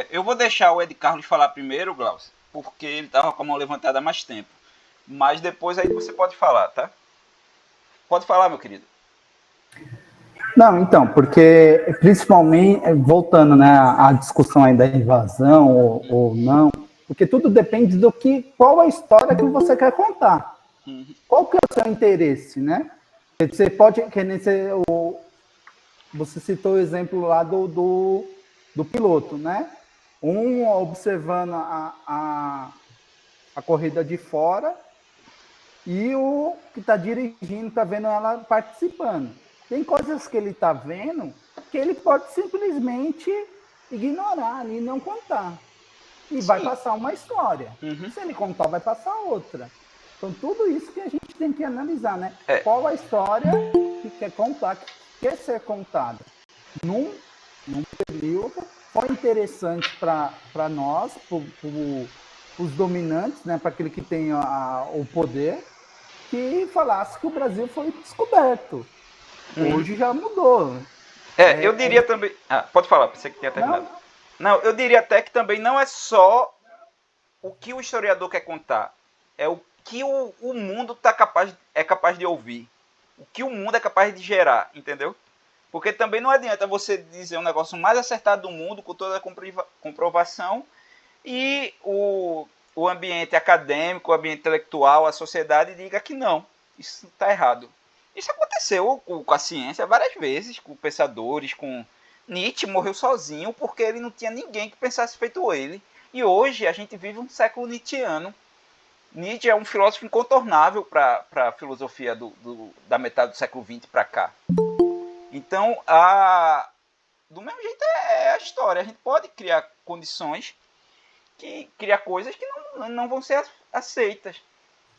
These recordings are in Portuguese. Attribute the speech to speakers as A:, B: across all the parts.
A: Eu vou deixar o Ed Carlos falar primeiro, Glaucio, porque ele estava com a mão levantada há mais tempo. Mas depois aí você pode falar, tá? Pode falar, meu querido.
B: Não, então, porque principalmente, voltando, né, à discussão aí da invasão ou não, porque tudo depende qual a história que você quer contar. Qual que é o seu interesse, né? Você pode, você citou o exemplo lá do piloto, né? Um observando a corrida de fora e o que está dirigindo está vendo ela participando. Tem coisas que ele está vendo que ele pode simplesmente ignorar ali e não contar. E vai passar uma história. Se ele contar, vai passar outra. Então, tudo isso que a gente tem que analisar, né? Qual a história que quer contar, que quer ser contada. Num período, foi interessante para nós, os dominantes, né? Para aquele que tem o poder, que falasse que o Brasil foi descoberto. Hoje já mudou.
A: Eu diria também... pode falar, pensei que tinha terminado. Não, eu diria até que também não é só o que o historiador quer contar. É o que o mundo é capaz de ouvir. O que o mundo é capaz de gerar, entendeu? Porque também não adianta você dizer um negócio mais acertado do mundo, com toda a comprovação, e o ambiente acadêmico, o ambiente intelectual, a sociedade diga que não, isso está errado. Isso aconteceu com a ciência várias vezes, com pensadores, com Nietzsche morreu sozinho porque ele não tinha ninguém que pensasse feito ele. E hoje a gente vive um século nietzschiano. Nietzsche é um filósofo incontornável para a filosofia da metade do século XX para cá. Então, do mesmo jeito é a história. A gente pode criar condições, criar coisas que não vão ser aceitas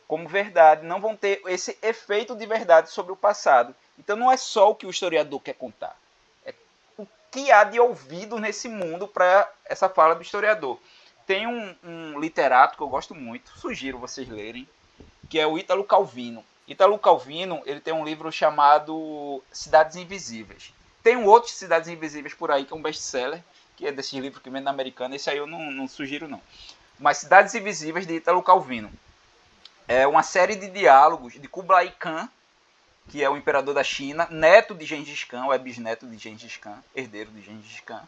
A: como verdade, não vão ter esse efeito de verdade sobre o passado. Então não é só o que o historiador quer contar, é o que há de ouvido nesse mundo para essa fala do historiador. Tem um literato que eu gosto muito, sugiro vocês lerem, que é o Ítalo Calvino. Ítalo Calvino, ele tem um livro chamado Cidades Invisíveis. Tem um outro Cidades Invisíveis por aí, que é um best-seller, que é desses livros que vem da Americana, esse aí eu não sugiro não. Mas Cidades Invisíveis, de Ítalo Calvino. É uma série de diálogos de Kublai Khan, que é o imperador da China, neto de Gengis Khan, ou é bisneto de Gengis Khan, herdeiro de Gengis Khan,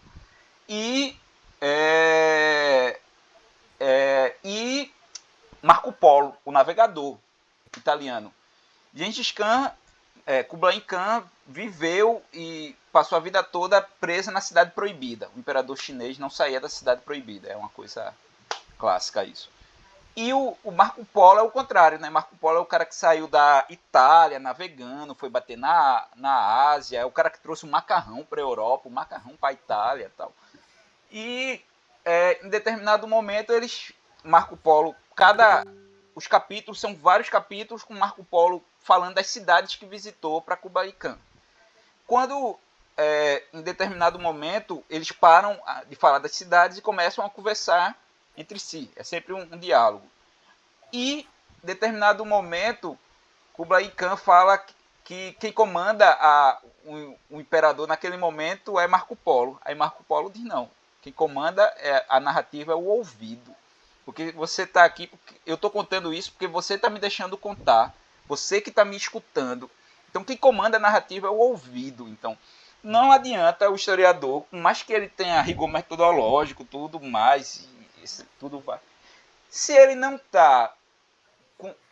A: e Marco Polo, o navegador italiano. Gengis Khan, Kublai Khan, viveu e passou a vida toda presa na Cidade Proibida. O imperador chinês não saía da Cidade Proibida, é uma coisa clássica isso. E o Marco Polo é o contrário, né? Marco Polo é o cara que saiu da Itália navegando, foi bater na Ásia, é o cara que trouxe o macarrão para a Europa, o macarrão para a Itália e tal. E em determinado momento Marco Polo, os capítulos são vários capítulos com Marco Polo falando das cidades que visitou para Kublai Khan. Quando em determinado momento eles param de falar das cidades e começam a conversar entre si, é sempre um diálogo. E em determinado momento Kublai Khan fala que quem comanda o imperador naquele momento é Marco Polo. Aí Marco Polo diz não, quem comanda a narrativa é o ouvido. Porque você está aqui, eu estou contando isso porque você está me deixando contar, você que está me escutando. Então quem comanda a narrativa é o ouvido. Então não adianta o historiador, por mais que ele tenha rigor metodológico, tudo mais, tudo vai. Se ele não está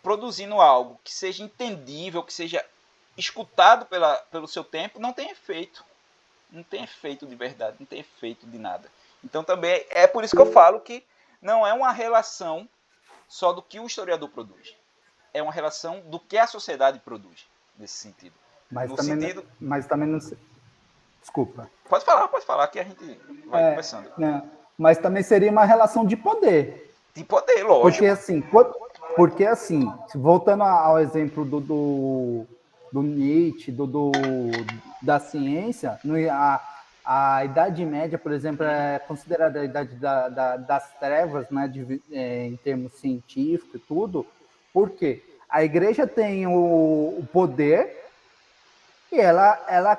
A: produzindo algo que seja entendível, que seja escutado pelo seu tempo, não tem efeito. Não tem efeito de verdade, não tem efeito de nada. Então também é por isso que eu falo que não é uma relação só do que o historiador produz. É uma relação do que a sociedade produz, nesse sentido.
B: Mas também não sei. Desculpa.
A: Pode falar que a gente vai conversando.
B: Mas também seria uma relação de poder.
A: De poder, lógico.
B: Porque assim, voltando ao exemplo do Nietzsche, da ciência, a Idade Média, por exemplo, é considerada a idade das trevas, né, em termos científicos e tudo, porque a igreja tem o poder e ela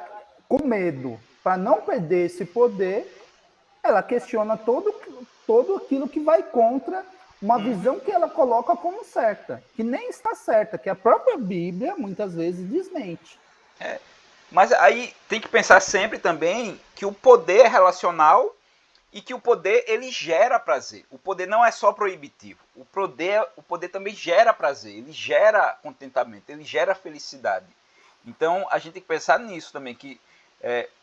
B: com medo. para não perder esse poder, ela questiona todo aquilo que vai contra uma visão que ela coloca como certa, que nem está certa, que a própria Bíblia muitas vezes desmente.
A: Mas aí tem que pensar sempre também que o poder é relacional e que o poder ele gera prazer. O poder não é só proibitivo. O poder também gera prazer, ele gera contentamento, ele gera felicidade. Então a gente tem que pensar nisso também, que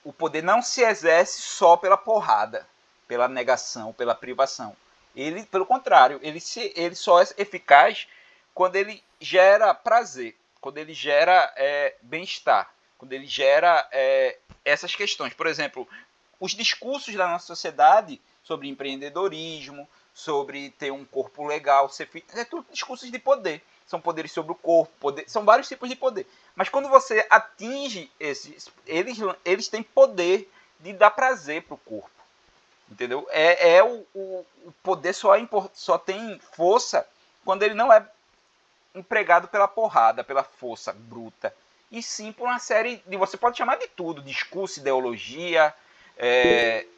A: o poder não se exerce só pela porrada, pela negação, pela privação. Ele, pelo contrário, ele só é eficaz quando ele gera prazer, quando ele gera bem-estar, quando ele gera essas questões. Por exemplo, os discursos da nossa sociedade sobre empreendedorismo, sobre ter um corpo legal, é tudo discursos de poder. São poderes sobre o corpo, são vários tipos de poder. Mas quando você atinge esses, eles têm poder de dar prazer para o corpo. Entendeu? O poder só tem força quando ele não é empregado pela porrada, pela força bruta. E sim por uma série de... Você pode chamar de tudo. Discurso, ideologia,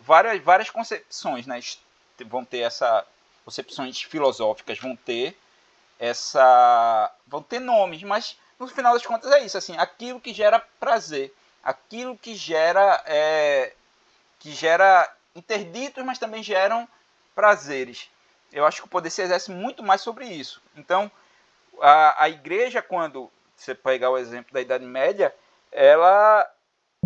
A: várias concepções, né? Vão ter essa... Concepções filosóficas vão ter nomes, mas no final das contas é isso, assim, aquilo que gera prazer, aquilo que gera interditos, mas também geram prazeres. Eu acho que o poder se exerce muito mais sobre isso. Então, a igreja, quando você pegar o exemplo da Idade Média, ela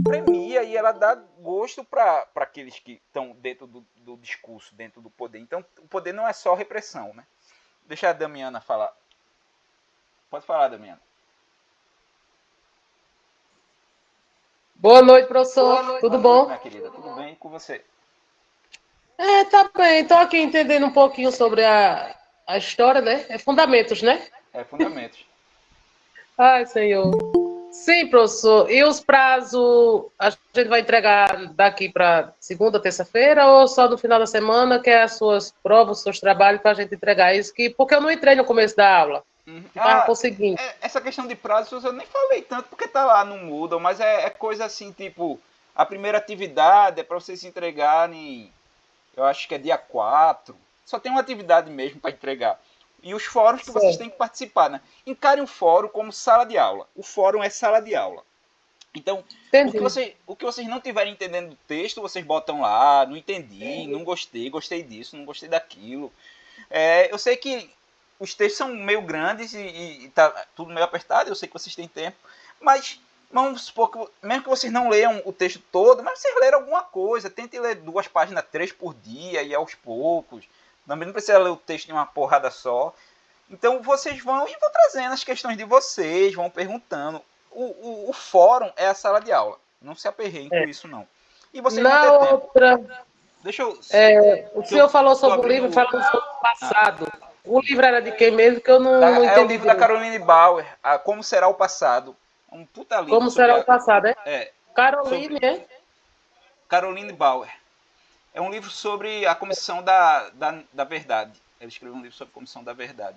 A: premia e ela dá gosto para aqueles que estão dentro do discurso, dentro do poder. Então, o poder não é só repressão, né? Deixa a Damiana falar. Pode falar, Damiana.
C: Boa noite, professor.
A: Boa noite.
C: Tudo
A: Boa noite,
C: bom?
A: minha querida. Tudo bem com você?
C: Tá bem. Estou aqui entendendo um pouquinho sobre a história, né? É fundamentos, né?
A: Fundamentos.
C: Ai, Senhor. Sim, professor. E os prazos, a gente vai entregar daqui para segunda, terça-feira ou só no final da semana, que é as suas provas, os seus trabalhos, para a gente entregar isso? Porque eu não entrei no começo da aula. Não estava conseguindo.
A: Essa questão de prazos eu nem falei tanto, porque tá lá no Moodle, mas é coisa assim, tipo, a primeira atividade é para vocês se entregarem, eu acho que é dia 4. Só tem uma atividade mesmo para entregar. E os fóruns que vocês têm que participar, né? Encarem o fórum como sala de aula. O fórum é sala de aula. Então, o que vocês não estiverem entendendo do texto, vocês botam lá, não entendi, não gostei, gostei disso, não gostei daquilo. Eu sei que os textos são meio grandes e tá tudo meio apertado, eu sei que vocês têm tempo, mas vamos supor que, mesmo que vocês não leiam o texto todo, mas vocês leram alguma coisa, tentem ler 2 páginas, 3 por dia e aos poucos. Também não precisa ler o texto de uma porrada só. Então vocês vão trazendo as questões de vocês, vão perguntando. O fórum é a sala de aula. Não se aperreiem com isso, não. E vocês vão ter tempo.
C: Outra,
A: Deixa eu...
C: o senhor falou sobre o livro, falando sobre o passado. O livro era de quem mesmo? Que eu não entendi.
A: É o livro da Caroline Bauer, Como Será o Passado. É um puta livro.
C: Como será o passado, Caroline,
A: sobre... Caroline Bauer. É um livro sobre a Comissão da Verdade. Ela escreveu um livro sobre a Comissão da Verdade.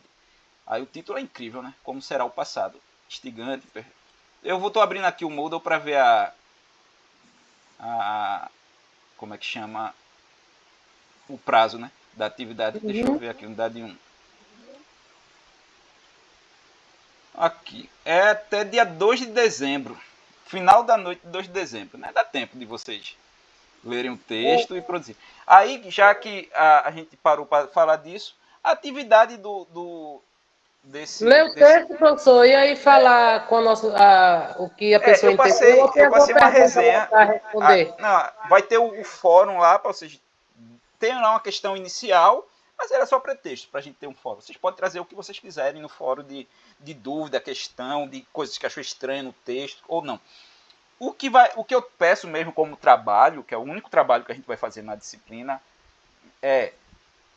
A: Aí o título é incrível, né? Como Será o Passado. Instigante. Eu estou abrindo aqui o Moodle para ver como é que chama o prazo, né? Da atividade. Deixa eu ver aqui, unidade 1. Aqui. É até dia 2 de dezembro. Final da noite de 2 de dezembro. Né? Dá tempo de vocês lerem o texto e produzir. Aí, já que a gente parou para falar disso, a atividade desse...
C: Lê o texto, professor, e aí falar com o que a pessoa entendeu.
A: Eu passei uma resenha. Vai ter o fórum lá para vocês terem lá uma questão inicial, mas era só pretexto para a gente ter um fórum. Vocês podem trazer o que vocês quiserem no fórum de dúvida, questão, de coisas que achou estranho no texto, ou não. O que eu peço mesmo como trabalho, que é o único trabalho que a gente vai fazer na disciplina,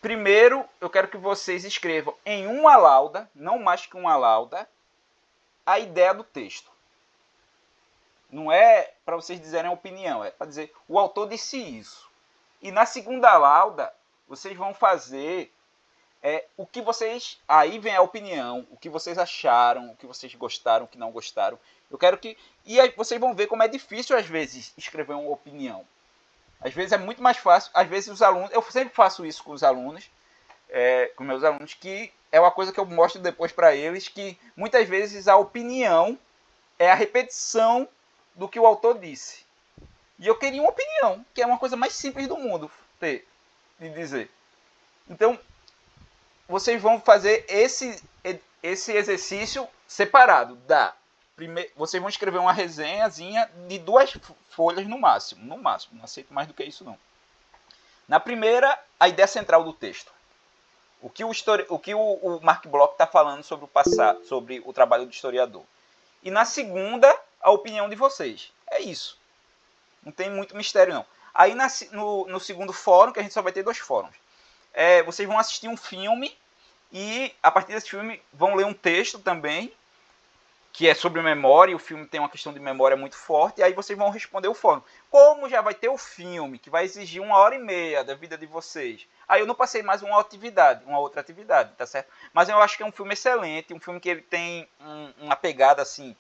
A: primeiro, eu quero que vocês escrevam em uma lauda, não mais que uma lauda, a ideia do texto. Não é para vocês dizerem a opinião, é para dizer, o autor disse isso. E na segunda lauda, vocês vão fazer o que vocês... Aí vem a opinião, o que vocês acharam, o que vocês gostaram, o que não gostaram. Eu quero que... E aí vocês vão ver como é difícil, às vezes, escrever uma opinião. Às vezes é muito mais fácil. Às vezes os alunos... Eu sempre faço isso com os alunos, com meus alunos, que é uma coisa que eu mostro depois para eles, que muitas vezes a opinião é a repetição do que o autor disse. E eu queria uma opinião, que é uma coisa mais simples do mundo de dizer. Então, vocês vão fazer esse exercício separado. Vocês vão escrever uma resenhazinha de 2 folhas no máximo. No máximo, não aceito mais do que isso não. Na primeira, a ideia central do texto. O que o Mark Bloch está falando sobre o passado, sobre o trabalho do historiador. E na segunda, a opinião de vocês. É isso. Não tem muito mistério não. Aí no segundo fórum, que a gente só vai ter 2 fóruns, vocês vão assistir um filme e a partir desse filme vão ler um texto também, que é sobre memória, e o filme tem uma questão de memória muito forte, e aí vocês vão responder o fórum. Como já vai ter o filme, que vai exigir 1h30 da vida de vocês, aí eu não passei mais uma outra atividade, tá certo? Mas eu acho que é um filme excelente, um filme que ele tem uma pegada assim,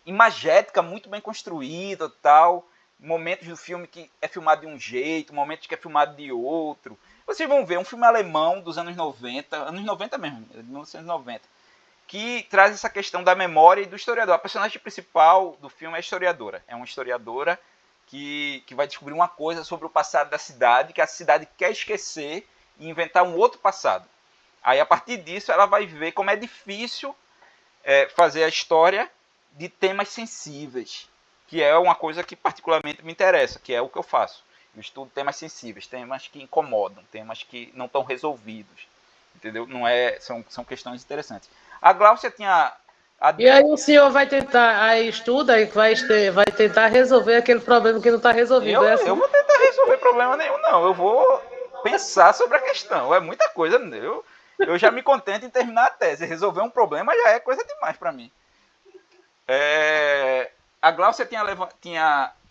A: imagética, muito bem construída, tal, momentos do filme que é filmado de um jeito, momentos que é filmado de outro. Vocês vão ver um filme alemão dos anos 90, anos 90 mesmo, 1990, que traz essa questão da memória e do historiador. A personagem principal do filme é a historiadora. É uma historiadora que vai descobrir uma coisa sobre o passado da cidade, que a cidade quer esquecer e inventar um outro passado. Aí, a partir disso, ela vai ver como é difícil fazer a história de temas sensíveis, que é uma coisa que particularmente me interessa, que é o que eu faço. Eu estudo temas sensíveis, temas que incomodam, temas que não estão resolvidos. Entendeu? São questões interessantes. A Gláucia tinha...
C: E aí o senhor vai tentar, aí estuda e vai tentar resolver aquele problema que não está resolvido.
A: Eu vou tentar resolver problema nenhum, não. Eu vou pensar sobre a questão. É muita coisa. Eu já me contento em terminar a tese. Resolver um problema já é coisa demais para mim. A Gláucia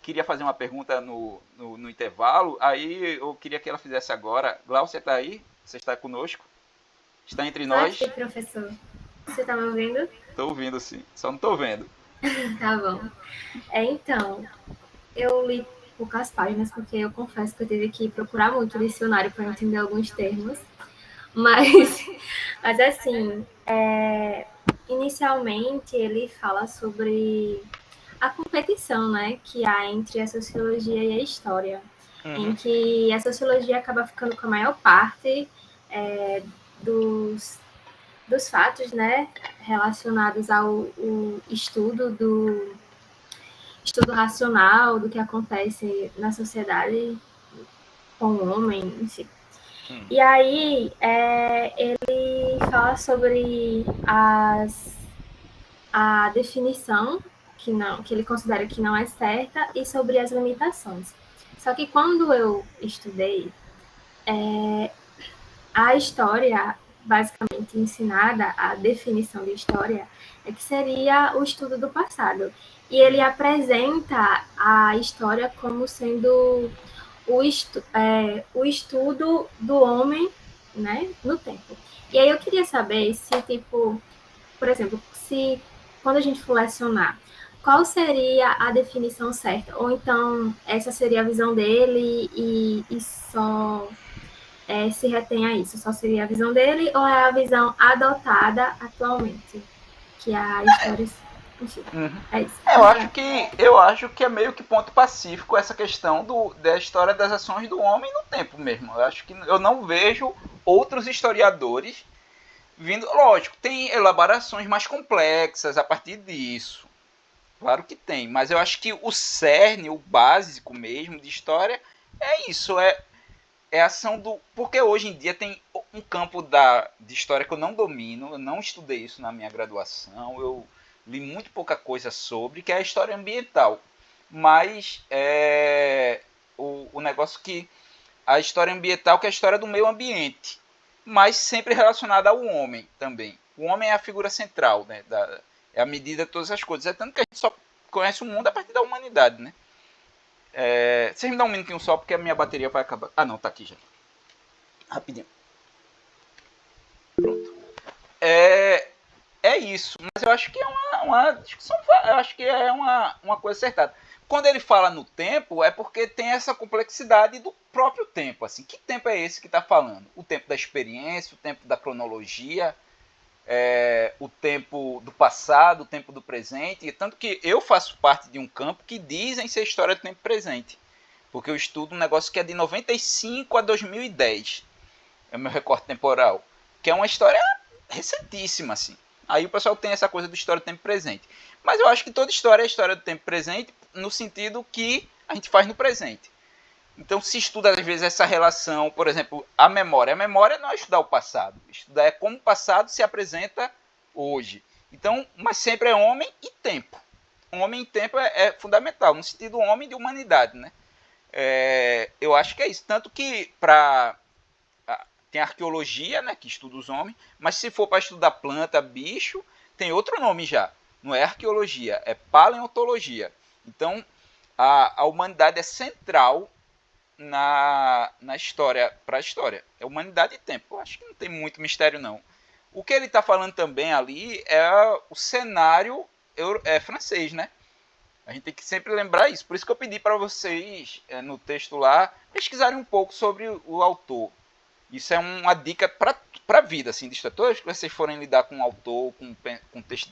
A: queria fazer uma pergunta no intervalo. Aí eu queria que ela fizesse agora. Gláucia, está aí? Você está conosco? Está entre nós?
D: Aqui, professor. Você está me ouvindo?
A: Estou ouvindo, sim. Só não estou vendo.
D: Tá bom. Então, eu li poucas páginas, porque eu confesso que eu tive que procurar muito o dicionário para entender alguns termos. Mas assim, inicialmente ele fala sobre a competição, né, que há entre a sociologia e a história, em que a sociologia acaba ficando com a maior parte dos fatos, né, relacionados ao estudo racional do que acontece na sociedade com o homem, enfim. E aí ele fala sobre a definição que ele considera que não é certa e sobre as limitações. Só que quando eu estudei, a história basicamente ensinada, a definição de história, é que seria o estudo do passado. E ele apresenta a história como sendo o estudo do homem, né, no tempo. E aí eu queria saber se, tipo, por exemplo, se quando a gente for lecionar, qual seria a definição certa? Ou então essa seria a visão dele e só se retém a isso? Só seria a visão dele ou é a visão adotada atualmente? Que a história... Enfim, é isso.
A: Eu acho que é meio que ponto pacífico essa questão da história das ações do homem no tempo mesmo. Eu acho que eu não vejo outros historiadores vindo... Lógico, tem elaborações mais complexas a partir disso. Claro que tem, mas eu acho que o cerne, o básico mesmo de história é isso, é a ação do... Porque hoje em dia tem um campo de história que eu não domino, eu não estudei isso na minha graduação, eu li muito pouca coisa sobre, que é a história ambiental. Mas o negócio que... A história ambiental, que é a história do meio ambiente, mas sempre relacionada ao homem também. O homem é a figura central, né? É a medida de todas as coisas. É tanto que a gente só conhece o mundo a partir da humanidade, né? Vocês me dão um minutinho só, porque a minha bateria vai acabar. Ah, não, tá aqui já. Rapidinho. Pronto. É isso, mas eu acho que é uma discussão, eu acho que é uma coisa acertada. Quando ele fala no tempo, é porque tem essa complexidade do próprio tempo. Assim, que tempo é esse que está falando? O tempo da experiência, o tempo da cronologia, o tempo do passado, o tempo do presente. Tanto que eu faço parte de um campo que dizem ser história do tempo presente. Porque eu estudo um negócio que é de 95 a 2010. É o meu recorte temporal. Que é uma história recentíssima, assim. Aí o pessoal tem essa coisa do história do tempo presente. Mas eu acho que toda história é história do tempo presente no sentido que a gente faz no presente. Então se estuda às vezes essa relação, por exemplo, a memória. A memória não é estudar o passado. Estudar é como o passado se apresenta hoje. Então, mas sempre é homem e tempo. Homem e tempo é fundamental, no sentido homem de humanidade, né? Eu acho que é isso. Tanto que tem arqueologia, né, que estuda os homens, mas se for para estudar planta, bicho, tem outro nome já. Não é arqueologia, é paleontologia. Então, a humanidade é central na história, para a história. É humanidade e tempo. Eu acho que não tem muito mistério, não. O que ele está falando também ali é o cenário francês, né? A gente tem que sempre lembrar isso. Por isso que eu pedi para vocês, no texto lá, pesquisarem um pouco sobre o autor. Isso é uma dica para a vida, assim, de história. Todas as que vocês forem lidar com um autor, com um texto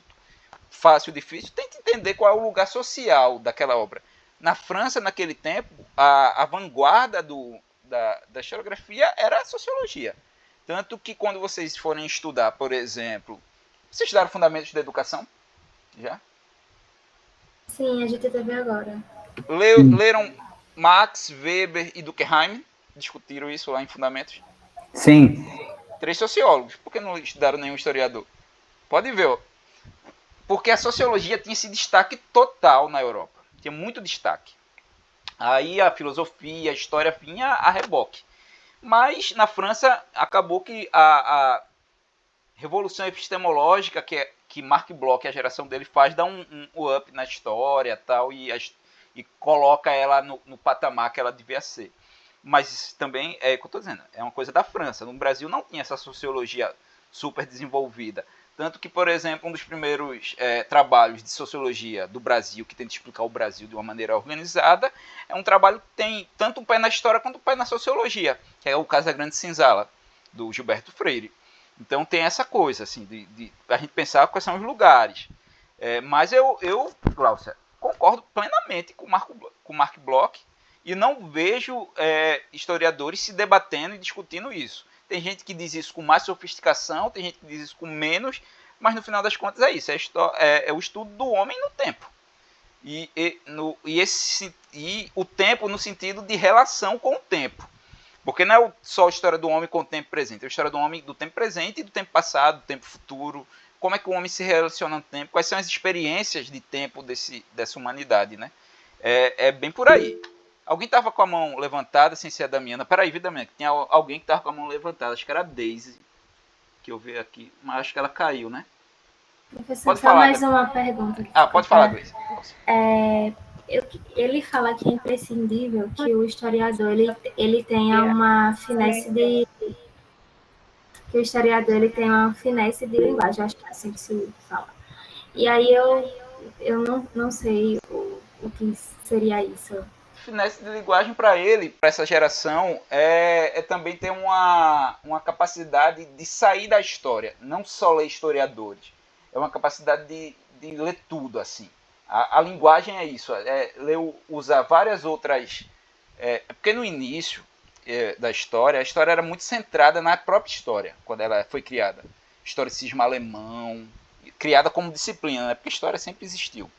A: fácil, difícil, tente entender qual é o lugar social daquela obra. Na França, naquele tempo, a vanguarda da historiografia era a sociologia. Tanto que quando vocês forem estudar, por exemplo... Vocês estudaram Fundamentos da Educação? Já?
D: Sim, a gente teve agora.
A: Leram Marx, Weber e Durkheim? Discutiram isso lá em Fundamentos?
B: Sim.
A: 3 sociólogos. Por que não estudaram nenhum historiador? Pode ver, ó. Porque a sociologia tinha esse destaque total na Europa. Tinha muito destaque. Aí a filosofia, a história vinha a reboque. Mas na França acabou que a revolução epistemológica que Marc Bloch, a geração dele, faz, dá um up na história tal, e coloca ela no patamar que ela devia ser. Mas também, é o que eu estou dizendo, é uma coisa da França. No Brasil não tinha essa sociologia super desenvolvida. Tanto que, por exemplo, um dos primeiros trabalhos de sociologia do Brasil, que tenta explicar o Brasil de uma maneira organizada, é um trabalho que tem tanto um pé na história quanto um pé na sociologia, que é o Casagrande Senzala, do Gilberto Freire. Então tem essa coisa, assim, de a gente pensar quais são os lugares. Mas eu Glaucia, concordo plenamente com o Marc Bloch, e não vejo historiadores se debatendo e discutindo isso. Tem gente que diz isso com mais sofisticação, tem gente que diz isso com menos, mas no final das contas é isso, é o estudo do homem no tempo. E o tempo no sentido de relação com o tempo. Porque não é só a história do homem com o tempo presente, é a história do homem do tempo presente e do tempo passado, do tempo futuro. Como é que o homem se relaciona no tempo, quais são as experiências de tempo dessa humanidade, né? É bem por aí. Alguém estava com a mão levantada, sem ser a Damiana. Peraí, viu, Damiana? Tinha alguém que estava com a mão levantada. Acho que era a Daisy, que eu vi aqui. Mas acho que ela caiu, né?
D: Professor,
A: pode
D: só
A: falar,
D: mais uma pergunta.
A: Pode falar, Grace.
D: Ele fala que é imprescindível que o historiador ele tenha uma finesse de... Que o historiador ele tenha uma finesse de linguagem. Acho que é assim que se fala. E aí eu não sei o que seria isso.
A: Finesse de linguagem para ele, para essa geração, é também ter uma capacidade de sair da história, não só ler historiadores, é uma capacidade de ler tudo, assim. A linguagem é isso, usar várias outras... porque no início da história, a história era muito centrada na própria história, quando ela foi criada. Historicismo alemão, criada como disciplina, né? Porque história sempre existiu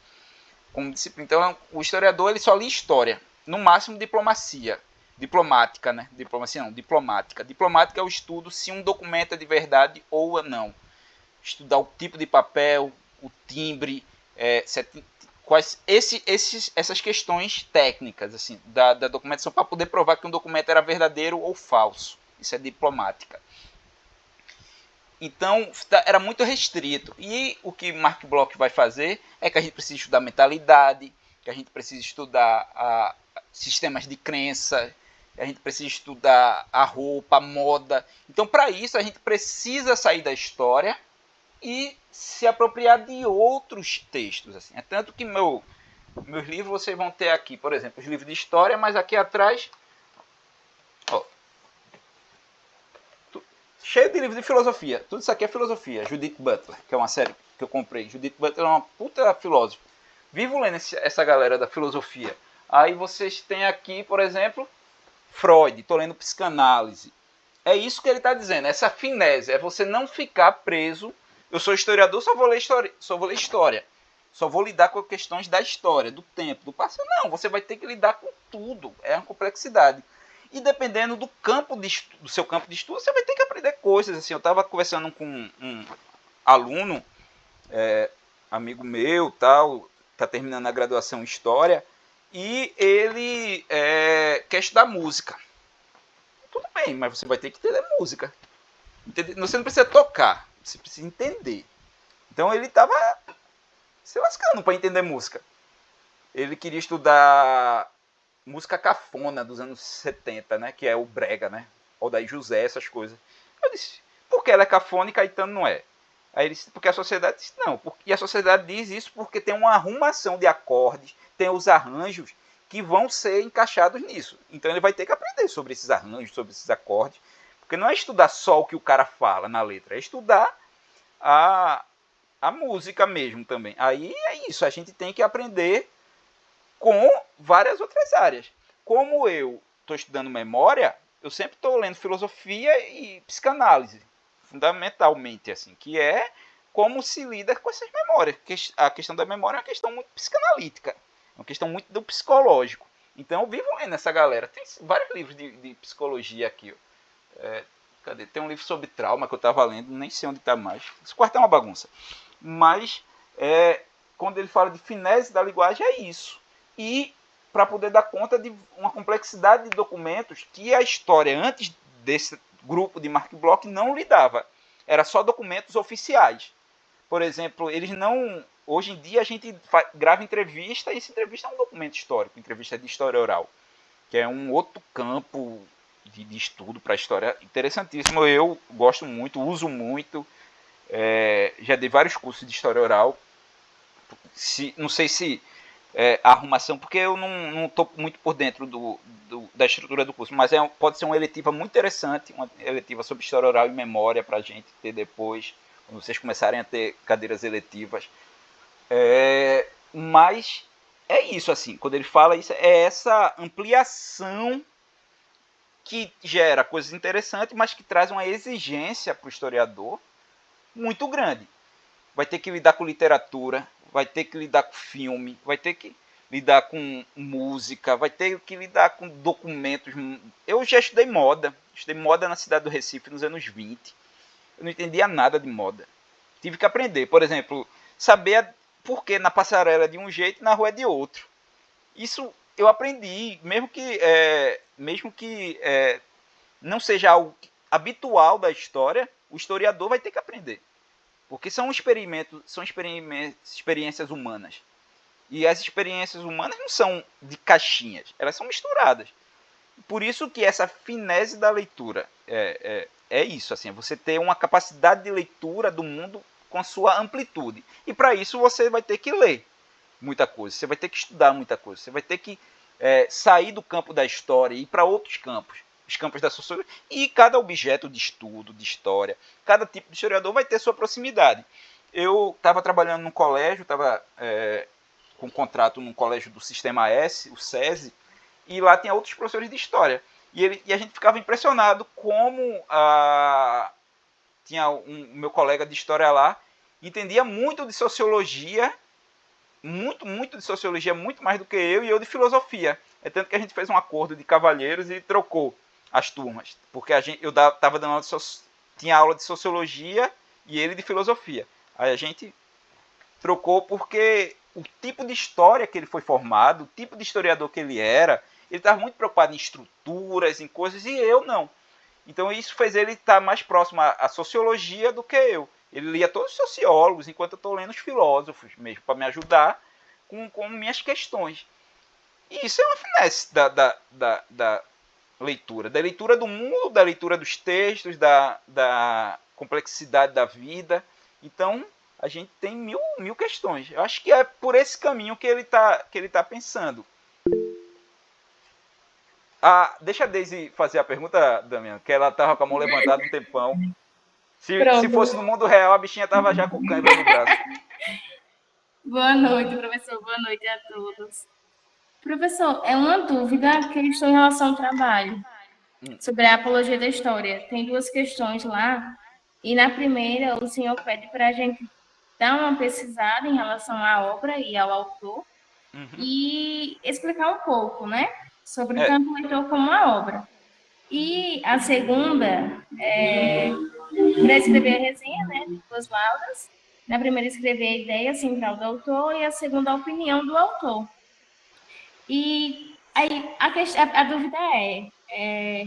A: como disciplina. Então, o historiador ele só lia história. No máximo, diplomacia. Diplomática, né? Diplomacia não, diplomática. Diplomática é o estudo se um documento é de verdade ou não. Estudar o tipo de papel, o timbre, essas questões técnicas assim, da documentação para poder provar que um documento era verdadeiro ou falso. Isso é diplomática. Então, era muito restrito. E o que Marc Bloch vai fazer é que a gente precisa estudar mentalidade, que a gente precisa estudar sistemas de crença, a gente precisa estudar a roupa, a moda. Então, para isso, a gente precisa sair da história e se apropriar de outros textos. Assim. É tanto que meus livros vocês vão ter aqui, por exemplo, os livros de história, mas aqui atrás, ó, cheio de livros de filosofia. Tudo isso aqui é filosofia. Judith Butler, que é uma série que eu comprei. Judith Butler é uma puta filósofa. Vivo lendo essa galera da filosofia. Aí vocês têm aqui, por exemplo, Freud, estou lendo psicanálise. É isso que ele está dizendo, essa finese, é você não ficar preso. Eu sou historiador, só vou ler história. Só vou lidar com questões da história, do tempo, do passado. Não, você vai ter que lidar com tudo. É uma complexidade. E dependendo do do seu campo de estudo, você vai ter que aprender coisas. Assim, eu estava conversando com um aluno, amigo meu, tal, está terminando a graduação em História, e ele quer estudar música. Tudo bem, mas você vai ter que entender música. Você não precisa tocar, você precisa entender. Então ele estava se lascando para entender música. Ele queria estudar música cafona dos anos 70, né? Que é o brega, né? Odair José, essas coisas. Eu disse, por que ela é cafona e Caetano não é? Aí ele disse, porque a sociedade disse, não. E a sociedade diz isso porque tem uma arrumação de acordes, tem os arranjos que vão ser encaixados nisso. Então ele vai ter que aprender sobre esses arranjos, sobre esses acordes. Porque não é estudar só o que o cara fala na letra, é estudar a música mesmo também. Aí é isso, a gente tem que aprender com várias outras áreas. Como eu estou estudando memória, eu sempre estou lendo filosofia e psicanálise, fundamentalmente, assim, que é como se lida com essas memórias. A questão da memória é uma questão muito psicanalítica, é uma questão muito do psicológico. Então eu vivo lendo essa galera. Tem vários livros de psicologia aqui. Cadê? Tem um livro sobre trauma que eu estava lendo, nem sei onde está mais. Esse quarto é uma bagunça. Mas quando ele fala de finese da linguagem, é isso. E para poder dar conta de uma complexidade de documentos que a história, antes desse grupo de Mark Bloch, não lidava. Era só documentos oficiais. Por exemplo, eles não... Hoje em dia a gente grava entrevista e essa entrevista é um documento histórico, entrevista de história oral, que é um outro campo de estudo para a história interessantíssimo. Eu gosto muito, uso muito, já dei vários cursos de história oral. Não sei se a arrumação, porque eu não estou muito por dentro da estrutura do curso, mas pode ser uma eletiva muito interessante, uma eletiva sobre história oral e memória para a gente ter depois, quando vocês começarem a ter cadeiras eletivas. Mas é isso, assim, quando ele fala isso, é essa ampliação que gera coisas interessantes, mas que traz uma exigência para o historiador muito grande. Vai ter que lidar com literatura, vai ter que lidar com filme, vai ter que lidar com música, vai ter que lidar com documentos. Eu já estudei moda na cidade do Recife nos anos 20. Eu não entendia nada de moda. Tive que aprender, por exemplo, saber por que na passarela é de um jeito e na rua é de outro. Isso eu aprendi, mesmo que não seja algo habitual da história, o historiador vai ter que aprender. Porque são experiências humanas. E as experiências humanas não são de caixinhas, elas são misturadas. Por isso que essa finese da leitura é isso, assim, você ter uma capacidade de leitura do mundo com a sua amplitude. E para isso você vai ter que ler muita coisa, você vai ter que estudar muita coisa, você vai ter que sair do campo da história e ir para outros campos. Os campos da sociologia, e cada objeto de estudo, de história, cada tipo de historiador vai ter sua proximidade. Eu estava trabalhando num colégio, estava com um contrato num colégio do Sistema S, o SESI, e lá tinha outros professores de história. E a gente ficava impressionado como tinha o meu colega de história lá, entendia muito de sociologia, muito de sociologia, muito mais do que eu, e eu de filosofia. É tanto que a gente fez um acordo de cavalheiros e trocou as turmas, porque eu estava dando aula tinha aula de sociologia e ele de filosofia. Aí a gente trocou porque o tipo de história que ele foi formado, o tipo de historiador que ele estava muito preocupado em estruturas, em coisas, e eu não. Então isso fez ele estar mais próximo à sociologia do que eu. Ele lia todos os sociólogos, enquanto eu estou lendo os filósofos mesmo, para me ajudar com minhas questões. E isso é uma finesse leitura? Da leitura do mundo, da leitura dos textos, da complexidade da vida. Então, a gente tem mil questões. Eu acho que é por esse caminho que ele tá pensando. Deixa a Daisy fazer a pergunta, Damiano, que ela tava com a mão levantada um tempão. Se fosse no mundo real, a bichinha tava já com cãibra no braço.
E: Boa noite, professor. Boa noite a todos. Professor, é uma dúvida que eu estou em relação ao trabalho sobre a apologia da história. Tem 2 questões lá, e na primeira o senhor pede para a gente dar uma pesquisada em relação à obra e ao autor e explicar um pouco, né, sobre tanto o leitor como a obra. E a segunda é para escrever a resenha, né, de 2 laudas. Na primeira, escrever a ideia central do autor e a segunda, a opinião do autor. E aí a dúvida é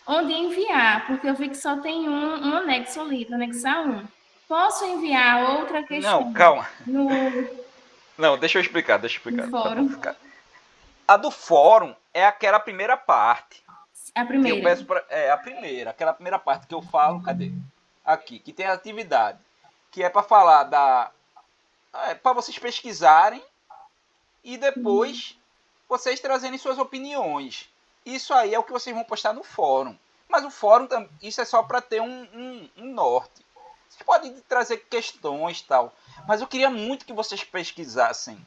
E: onde enviar, porque eu vi que só tem um anexo ali, anexar 1. Posso enviar outra questão?
A: Não, calma.
E: No
A: Não, deixa eu explicar.
E: no fórum.
A: A do fórum é aquela primeira parte.
E: A primeira.
A: Que eu peço a primeira, aquela primeira parte que eu falo, cadê? Aqui, que tem a atividade, que é para falar para vocês pesquisarem e depois vocês trazerem suas opiniões. Isso aí é o que vocês vão postar no fórum. Mas o fórum, isso é só para ter um norte. Vocês podem trazer questões e tal. Mas eu queria muito que vocês pesquisassem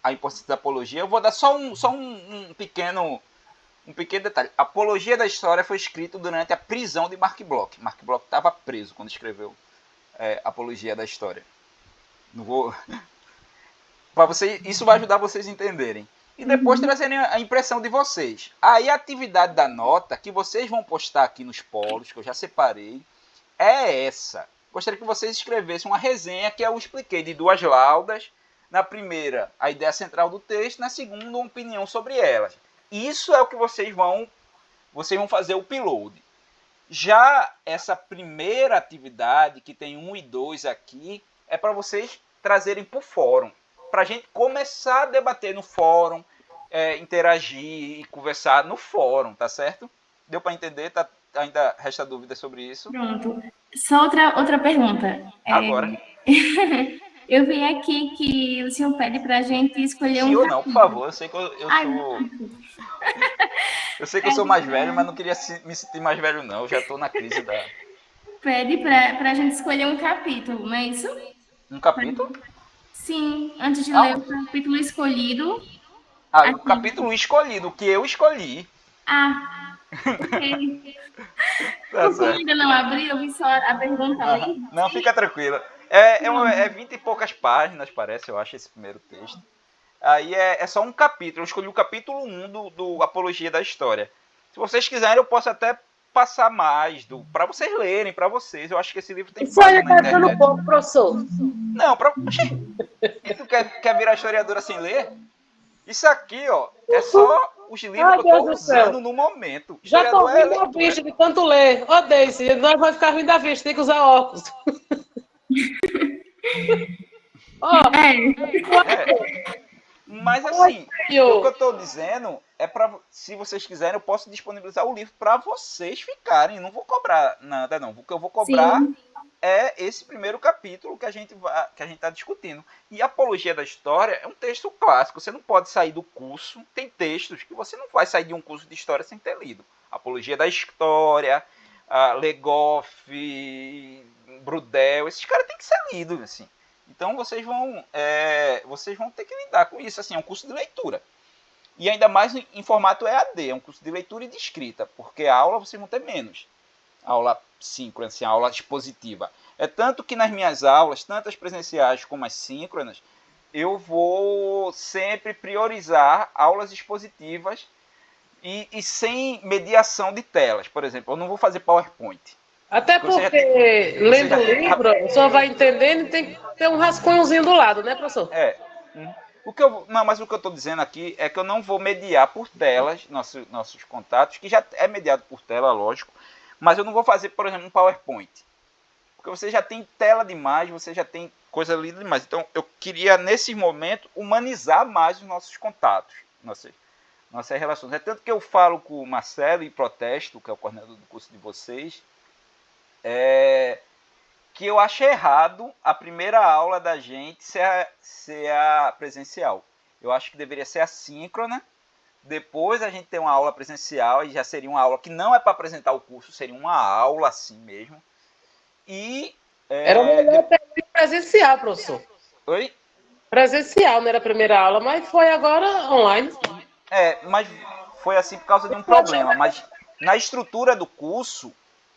A: a importância da apologia. Eu vou dar só um pequeno detalhe. A Apologia da História foi escrito durante a prisão de Mark Bloch. Mark Bloch estava preso quando escreveu Apologia da História. Não vou... Isso vai ajudar vocês a entenderem. E depois trazerem a impressão de vocês. Aí a atividade da nota, que vocês vão postar aqui nos polos, que eu já separei, é essa. Gostaria que vocês escrevessem uma resenha que eu expliquei de 2 laudas. Na primeira, a ideia central do texto. Na segunda, uma opinião sobre elas. Isso é o que vocês vão fazer o upload. Já essa primeira atividade, que tem 1 e 2 aqui, é para vocês trazerem para o fórum. Para a gente começar a debater no fórum, interagir e conversar no fórum, tá certo? Deu para entender? Ainda resta dúvida sobre isso?
E: Pronto. Só outra pergunta.
A: Agora.
E: Eu vi aqui que o senhor pede para a gente escolher
A: Sim
E: um
A: ou não, por favor. Eu sei que eu sou... Eu sei que eu sou mais velho, mas não queria me sentir mais velho, não. Eu já estou na crise da...
E: Pede para a gente escolher um capítulo, não é isso?
A: Um capítulo?
E: Sim, antes de ler o capítulo escolhido.
A: O capítulo escolhido, que eu escolhi.
E: Ok.
A: Tá
E: Como ainda não abri, eu vi só a pergunta ali.
A: Não, fica tranquila. É 20 e poucas páginas, parece, eu acho, esse primeiro texto. Aí é só um capítulo. Eu escolhi o capítulo 1 do Apologia da História. Se vocês quiserem, eu posso até passar mais para vocês lerem, para vocês. Eu acho que esse livro tem
C: página na internet. Isso aí tá dando pouco, professor.
A: Não, tu quer virar historiadora sem ler? Isso aqui, ó, é só os livros que eu tô usando no momento.
C: Já tô rindo da vista de tanto ler. Ó, Daisy, nós vamos ficar rindo da vista, tem que usar óculos.
A: Mas assim, o que eu tô dizendo é se vocês quiserem, eu posso disponibilizar o livro para vocês ficarem. Não vou cobrar nada, não. O que eu vou cobrar é esse primeiro capítulo que a gente está discutindo. E a Apologia da História é um texto clássico. Você não pode sair do curso. Tem textos que você não vai sair de um curso de história sem ter lido. Apologia da História, Le Goff, Brudel, esses caras têm que ser lidos, assim. Então vocês vão ter que lidar com isso, assim, é um curso de leitura. E ainda mais em formato EAD, é um curso de leitura e de escrita, porque a aula vocês vão ter menos. Aula síncrona, assim, aula expositiva. É tanto que nas minhas aulas, tanto as presenciais como as síncronas, eu vou sempre priorizar aulas expositivas e sem mediação de telas. Por exemplo, eu não vou fazer PowerPoint.
C: Até porque, lendo o livro, o senhor vai entendendo e tem que ter um rascunhozinho do lado, né, professor?
A: Mas o que eu estou dizendo aqui é que eu não vou mediar por telas nossos contatos, que já é mediado por tela, lógico, mas eu não vou fazer, por exemplo, um PowerPoint. Porque você já tem tela demais, você já tem coisa lida demais. Então, eu queria, nesse momento, humanizar mais os nossos contatos, Nossas relações. É tanto que eu falo com o Marcelo e protesto, que é o coordenador do curso de vocês, que eu acho errado a primeira aula da gente ser a presencial. Eu acho que deveria ser assíncrona. Depois a gente tem uma aula presencial e já seria uma aula que não é para apresentar o curso, seria uma aula assim mesmo. E
C: Era melhor ter sido presencial, professor.
A: Oi?
C: Presencial, não era a primeira aula, mas foi agora online.
A: Mas foi assim por causa de um problema. Mas na estrutura do curso,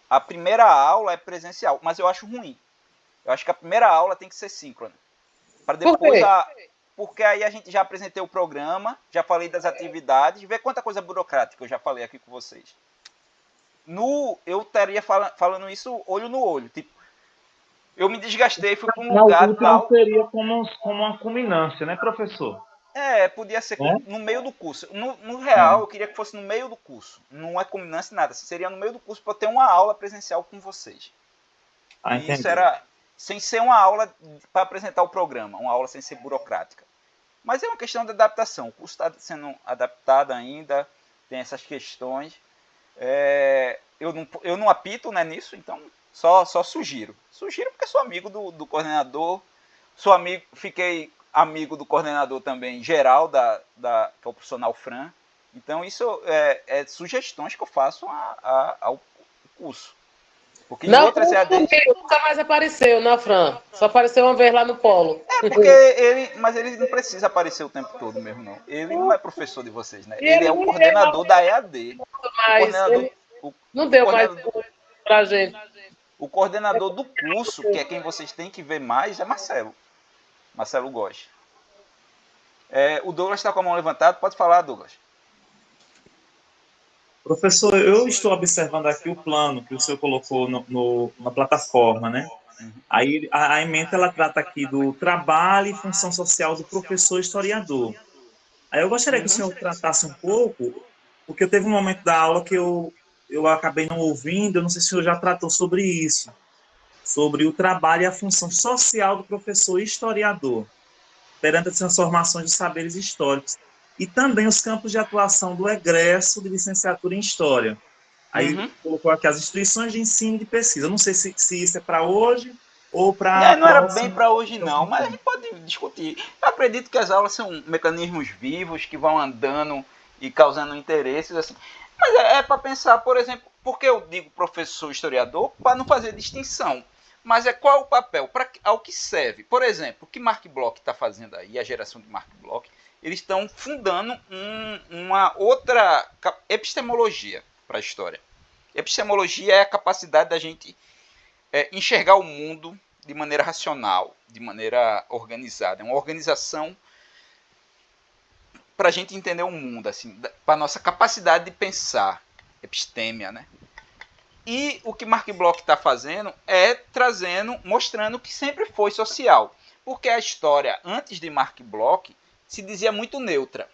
A: a primeira aula é presencial, mas eu acho ruim. Eu acho que a primeira aula tem que ser síncrona. Para depois porque aí a gente já apresentei o programa, já falei das atividades, vê quanta coisa burocrática eu já falei aqui com vocês. Eu estaria falando isso olho no olho. Tipo, eu me desgastei, fui para um lugar
F: tal. Seria como uma culminância, né, professor?
A: Podia ser no meio do curso. No real, eu queria que fosse no meio do curso. Não é culminância nada. Seria no meio do curso para ter uma aula presencial com vocês. E isso era sem ser uma aula para apresentar o programa, uma aula sem ser burocrática. Mas é uma questão de adaptação. O curso está sendo adaptado ainda, tem essas questões. Eu não apito, né, nisso, então só sugiro. Sugiro porque sou amigo do coordenador, fiquei amigo do coordenador também geral, que é o profissional Fran. Então isso é sugestões que eu faço ao curso. Porque
C: não, outras nunca mais apareceu na Fran. Só apareceu uma vez lá no Polo.
A: Mas ele não precisa aparecer o tempo todo mesmo, não. Ele não é professor de vocês, né? Ele é o coordenador da EAD.
C: Não deu mais pra gente.
A: O coordenador do curso, que é quem vocês têm que ver mais, é Marcelo. Marcelo Góes. O Douglas está com a mão levantada. Pode falar, Douglas.
F: Professor, eu estou observando aqui o plano que o senhor colocou na plataforma, né? Aí a ementa ela trata aqui do trabalho e função social do professor historiador. Aí eu gostaria que o senhor tratasse um pouco, porque teve um momento da aula que eu acabei não ouvindo, eu não sei se o senhor já tratou sobre isso, sobre o trabalho e a função social do professor historiador, perante as transformações dos saberes históricos, e também os campos de atuação do egresso de licenciatura em História. Aí colocou aqui as instituições de ensino e de pesquisa. Eu não sei se isso é para hoje ou para...
A: Não era bem para hoje não, mas a gente pode discutir. Eu acredito que as aulas são mecanismos vivos que vão andando e causando interesses, assim. Mas é para pensar, por exemplo, por que eu digo professor historiador? Para não fazer distinção. Mas qual é o papel? Ao que serve? Por exemplo, o que Mark Bloch está fazendo aí, a geração de Mark Bloch, eles estão fundando uma outra epistemologia para a história. Epistemologia é a capacidade da gente enxergar o mundo de maneira racional, de maneira organizada. É uma organização para a gente entender o mundo, assim, para a nossa capacidade de pensar. Epistêmia, né? E o que Mark Bloch está fazendo é mostrando que sempre foi social. Porque a história, antes de Mark Bloch, se dizia muito neutra.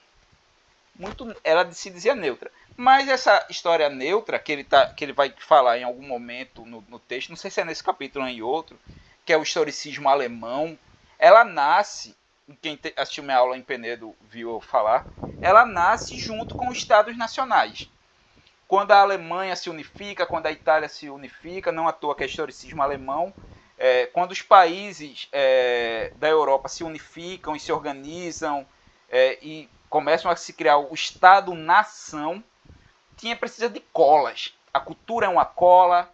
A: Ela se dizia neutra. Mas essa história neutra, que ele vai falar em algum momento no texto, não sei se é nesse capítulo ou em outro, que é o historicismo alemão, ela nasce, quem assistiu minha aula em Penedo viu eu falar, ela nasce junto com os estados nacionais. Quando a Alemanha se unifica, quando a Itália se unifica, não à toa que é historicismo alemão, quando os países da Europa se unificam e se organizam e começam a se criar o Estado-nação, precisa de colas. A cultura é uma cola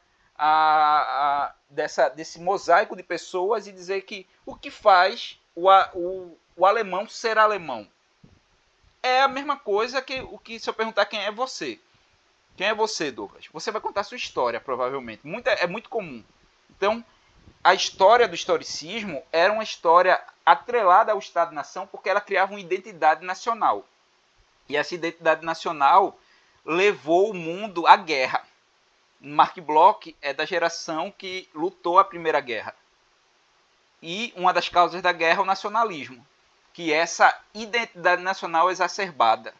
A: desse mosaico de pessoas e dizer que o que faz o alemão ser alemão é a mesma coisa que se eu perguntar quem é você. Quem é você, Douglas? Você vai contar a sua história, provavelmente. É muito comum. Então, a história do historicismo era uma história atrelada ao Estado-nação porque ela criava uma identidade nacional. E essa identidade nacional levou o mundo à guerra. Mark Bloch é da geração que lutou a Primeira Guerra. E uma das causas da guerra é o nacionalismo, que é essa identidade nacional exacerbada.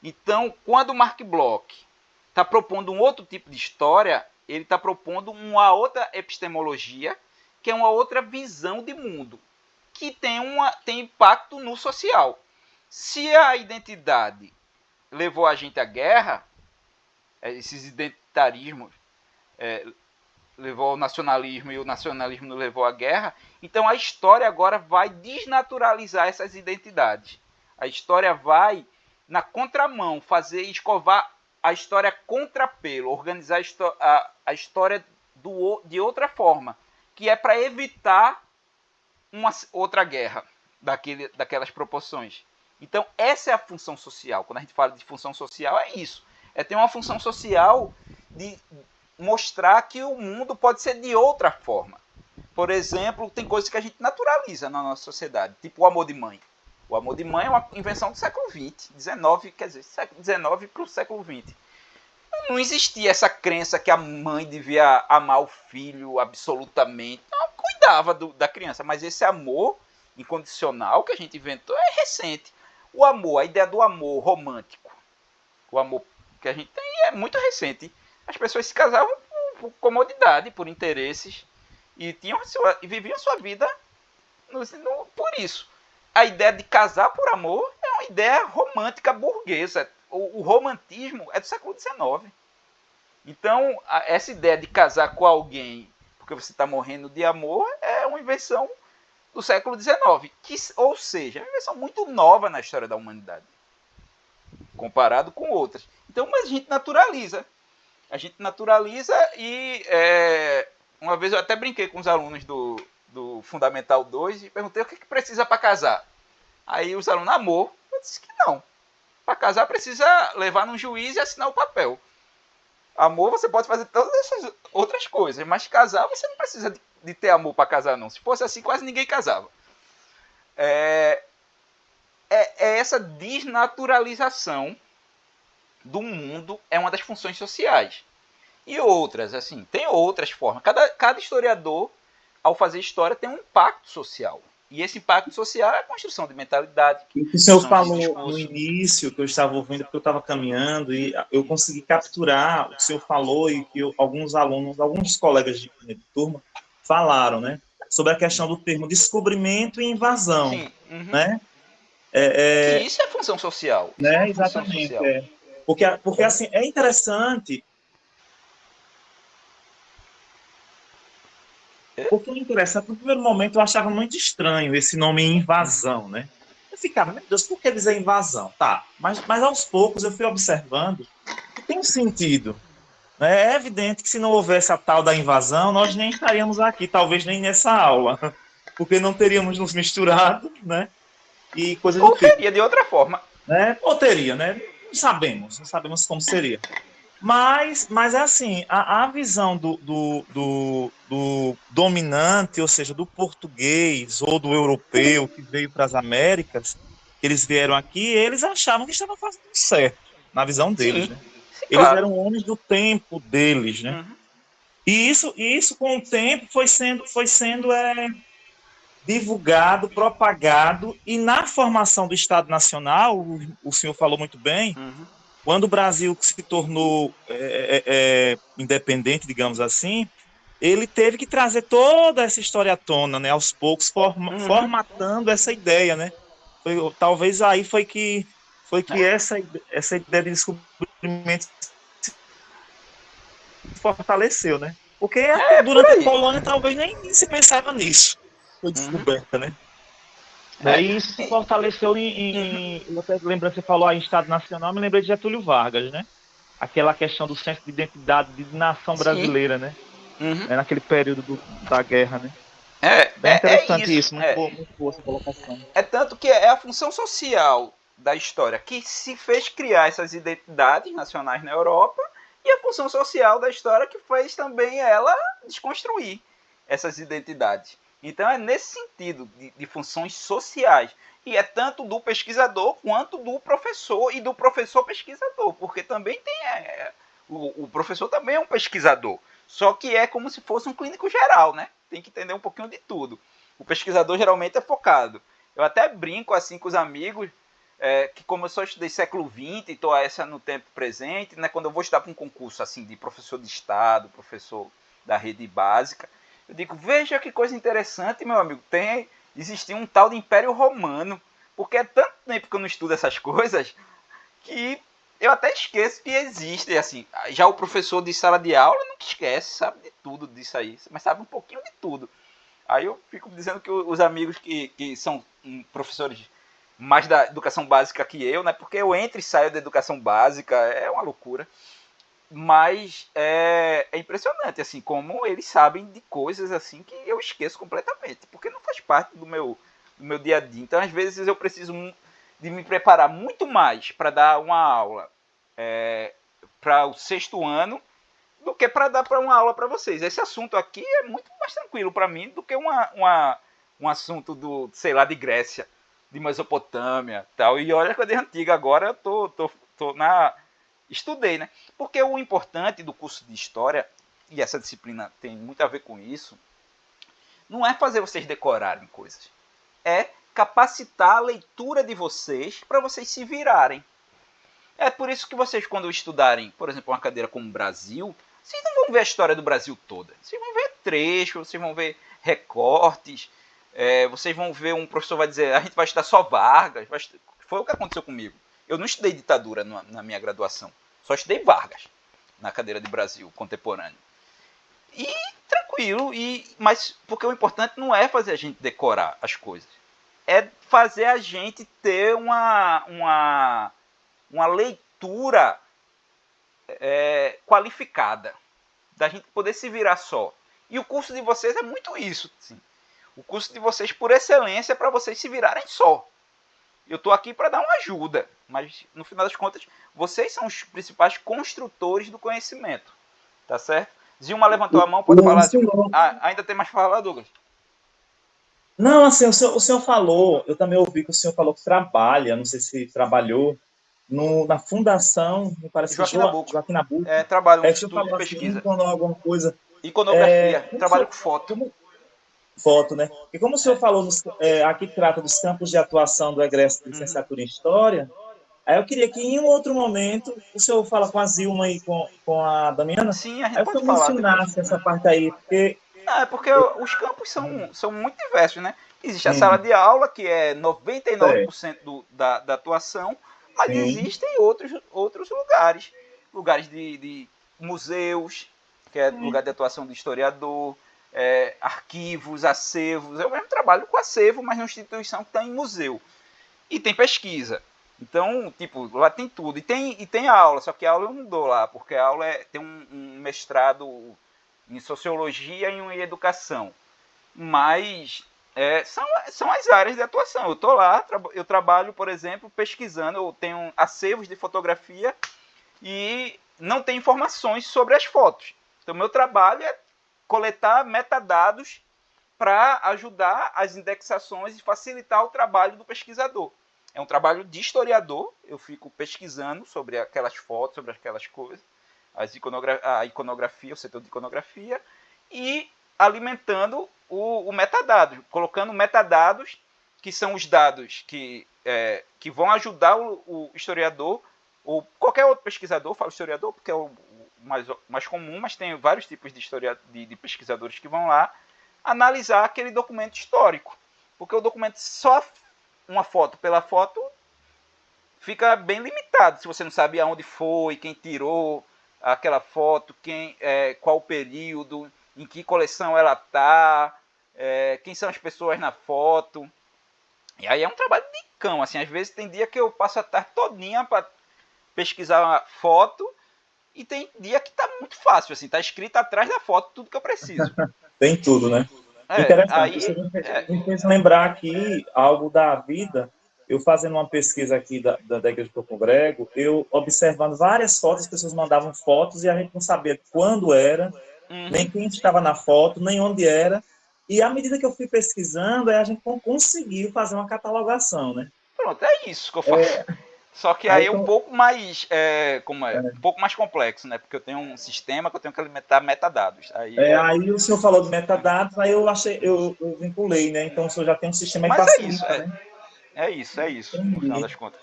A: Então, quando Mark Bloch está propondo um outro tipo de história, ele está propondo uma outra epistemologia, que é uma outra visão de mundo, que tem impacto no social. Se a identidade levou a gente à guerra, esses identitarismos levou ao nacionalismo e o nacionalismo nos levou à guerra, então a história agora vai desnaturalizar essas identidades. A história vai, na contramão, fazer escovar a história contrapelo, organizar a história de outra forma, que é para evitar uma outra guerra daquelas proporções. Então, essa é a função social. Quando a gente fala de função social, é isso. É ter uma função social de mostrar que o mundo pode ser de outra forma. Por exemplo, tem coisas que a gente naturaliza na nossa sociedade, tipo o amor de mãe. O amor de mãe é uma invenção do século XX, século XIX para o século XX. Não existia essa crença que a mãe devia amar o filho absolutamente. Ela cuidava da criança, mas esse amor incondicional que a gente inventou é recente. O amor, a ideia do amor romântico, o amor que a gente tem é muito recente. As pessoas se casavam por comodidade, por interesses, e viviam sua vida por isso. A ideia de casar por amor é uma ideia romântica burguesa. O romantismo é do século XIX. Então, essa ideia de casar com alguém porque você está morrendo de amor é uma invenção do século XIX. Ou seja, é uma invenção muito nova na história da humanidade, comparado com outras. Então, mas a gente naturaliza. A gente naturaliza e uma vez eu até brinquei com os alunos do Fundamental 2 e perguntei o que precisa para casar. Aí os alunos, amor. Eu disse que não. Para casar precisa levar num juiz e assinar o papel. Amor você pode fazer todas essas outras coisas, mas casar você não precisa de ter amor para casar não. Se fosse assim, quase ninguém casava. É essa desnaturalização do mundo é uma das funções sociais. E outras, assim, tem outras formas. Cada historiador, ao fazer história, tem um impacto social. E esse impacto social é a construção de mentalidade.
F: O que o senhor falou no início, que eu estava ouvindo, porque eu estava caminhando, e eu consegui capturar o que o senhor falou e que alguns alunos, alguns colegas de turma falaram, né? Sobre a questão do termo descobrimento e invasão. Sim. Uhum. Né?
A: Que isso é função social.
F: Né? Exatamente. Social. Porque assim, é interessante. Porque é interessante, no primeiro momento eu achava muito estranho esse nome invasão, né? Eu ficava, meu Deus, por que dizer invasão? Tá, mas aos poucos eu fui observando que tem um sentido. Né? É evidente que se não houvesse a tal da invasão, nós nem estaríamos aqui, talvez nem nessa aula, porque não teríamos nos misturado, né? E coisa
A: ou teria de outra forma.
F: Né? Ou teria, né? Não sabemos como seria. Mas é assim, a visão do dominante, ou seja, do português ou do europeu que veio para as Américas, eles vieram aqui, eles achavam que estavam fazendo certo, na visão deles. Sim, né? Eles claro. Eram homens do tempo deles, né? Uhum. E isso com o tempo foi sendo divulgado, propagado, e na formação do Estado Nacional, o senhor falou muito bem, quando o Brasil se tornou independente, digamos assim, ele teve que trazer toda essa história à tona, né, aos poucos, formatando essa ideia, né? Talvez aí foi que essa ideia de descobrimento se fortaleceu, né? Porque durante a colônia talvez nem se pensava nisso. Foi descoberta, né? Daí isso se fortaleceu eu até lembrando que você falou em Estado Nacional, me lembrei de Getúlio Vargas, né? Aquela questão do senso de identidade de nação brasileira, né? Naquele período da guerra, né? É interessante isso, muito boa essa colocação.
A: É tanto que é a função social da história que se fez criar essas identidades nacionais na Europa, e a função social da história que fez também ela desconstruir essas identidades. Então é nesse sentido de funções sociais. E é tanto do pesquisador quanto do professor e do professor pesquisador. Porque também tem... o professor também é um pesquisador. Só que é como se fosse um clínico geral, né? Tem que entender um pouquinho de tudo. O pesquisador geralmente é focado. Eu até brinco assim com os amigos, que como eu só estudei século XX e estou essa no tempo presente, né? Quando eu vou estudar para um concurso assim, de professor de Estado, professor da rede básica, eu digo, veja que coisa interessante, meu amigo, existia um tal de Império Romano, porque é tanto tempo que eu não estudo essas coisas, que eu até esqueço que existem, assim. Já o professor de sala de aula nunca esquece, sabe de tudo disso aí, mas sabe um pouquinho de tudo. Aí eu fico dizendo que os amigos que são professores mais da educação básica que eu, né? Porque eu entro e saio da educação básica, é uma loucura. Mas é impressionante, assim, como eles sabem de coisas assim que eu esqueço completamente, porque não faz parte do meu dia a dia. Então, às vezes, eu preciso de me preparar muito mais para dar uma aula para o 6º ano do que para dar para uma aula para vocês. Esse assunto aqui é muito mais tranquilo para mim do que um assunto do, sei lá, de Grécia, de Mesopotâmia, tal. E olha que eu de antiga, agora eu tô na... Estudei, né? Porque o importante do curso de História, e essa disciplina tem muito a ver com isso, não é fazer vocês decorarem coisas. É capacitar a leitura de vocês para vocês se virarem. É por isso que vocês, quando estudarem, por exemplo, uma cadeira como Brasil, vocês não vão ver a história do Brasil toda. Vocês vão ver trechos, vocês vão ver recortes, vocês vão ver um professor vai dizer, a gente vai estudar só Vargas. Foi o que aconteceu comigo. Eu não estudei ditadura na minha graduação. Só estudei Vargas na cadeira de Brasil contemporâneo. E tranquilo, mas porque o importante não é fazer a gente decorar as coisas. É fazer a gente ter uma leitura qualificada. Da gente poder se virar só. E o curso de vocês é muito isso. Assim. O curso de vocês, por excelência, é para vocês se virarem só. Eu estou aqui para dar uma ajuda, mas no final das contas, vocês são os principais construtores do conhecimento, tá certo? Zilma levantou a mão, pode falar. Ainda tem mais para falar, Douglas?
F: Não, assim, o senhor falou, eu também ouvi que o senhor falou que trabalha, não sei se trabalhou, na fundação, me parece
A: Joaquim Nabuco.
F: Joaquim Nabuco.
A: Trabalho no Instituto de Pesquisa.
F: Assim, alguma coisa...
A: Iconografia, trabalho com foto.
F: Foto, né? E como o senhor falou, aqui trata dos campos de atuação do egresso de licenciatura em História, aí eu queria que em um outro momento o senhor fala com a Zilma e com a Damiana,
A: sim, a gente
F: aí
A: pode
F: o senhor
A: falar
F: mencionasse essa parte aí, porque...
A: porque os campos são muito diversos, né? Existe a sala de aula, que é 99% da atuação, mas existem outros lugares. Lugares de museus, que é lugar de atuação do historiador, arquivos, acervos. Eu mesmo trabalho com acervo, mas numa instituição que está em museu. E tem pesquisa. Então, tipo, lá tem tudo. E tem aula, só que a aula eu não dou lá, porque a aula tem um mestrado em sociologia e em educação. Mas são as áreas de atuação. Eu estou lá, eu trabalho, por exemplo, pesquisando. Eu tenho acervos de fotografia e não tem informações sobre as fotos. Então, meu trabalho é coletar metadados para ajudar as indexações e facilitar o trabalho do pesquisador. É um trabalho de historiador, eu fico pesquisando sobre aquelas fotos, sobre aquelas coisas, a iconografia, o setor de iconografia, e alimentando o metadado, colocando metadados, que são os dados que vão ajudar o historiador, ou qualquer outro pesquisador, falo historiador porque é o mais comum, mas tem vários tipos de pesquisadores que vão lá analisar aquele documento histórico. Porque o documento, só uma foto pela foto, fica bem limitado. Se você não sabe aonde foi, quem tirou aquela foto, qual o período, em que coleção ela está, quem são as pessoas na foto. E aí é um trabalho de cão. Assim, às vezes tem dia que eu passo a tarde todinha para pesquisar uma foto, e tem dia que está muito fácil, assim, está escrito atrás da foto tudo que eu preciso.
F: Tem tudo, né? Interessante. Você me fez lembrar aqui algo da vida. Eu fazendo uma pesquisa aqui da Igreja do Corpo Grego, eu observando várias fotos, as pessoas mandavam fotos e a gente não sabia quando era, nem quem estava na foto, nem onde era. E à medida que eu fui pesquisando, a gente conseguiu fazer uma catalogação, né?
A: Pronto, é isso que eu faço. Só que aí é um pouco mais, um pouco mais complexo, né? Porque eu tenho um sistema que eu tenho que alimentar metadados.
F: Aí o senhor falou de metadados, aí eu vinculei, né? Então o senhor já tem um sistema que facilita, né?
A: É isso, no final das contas.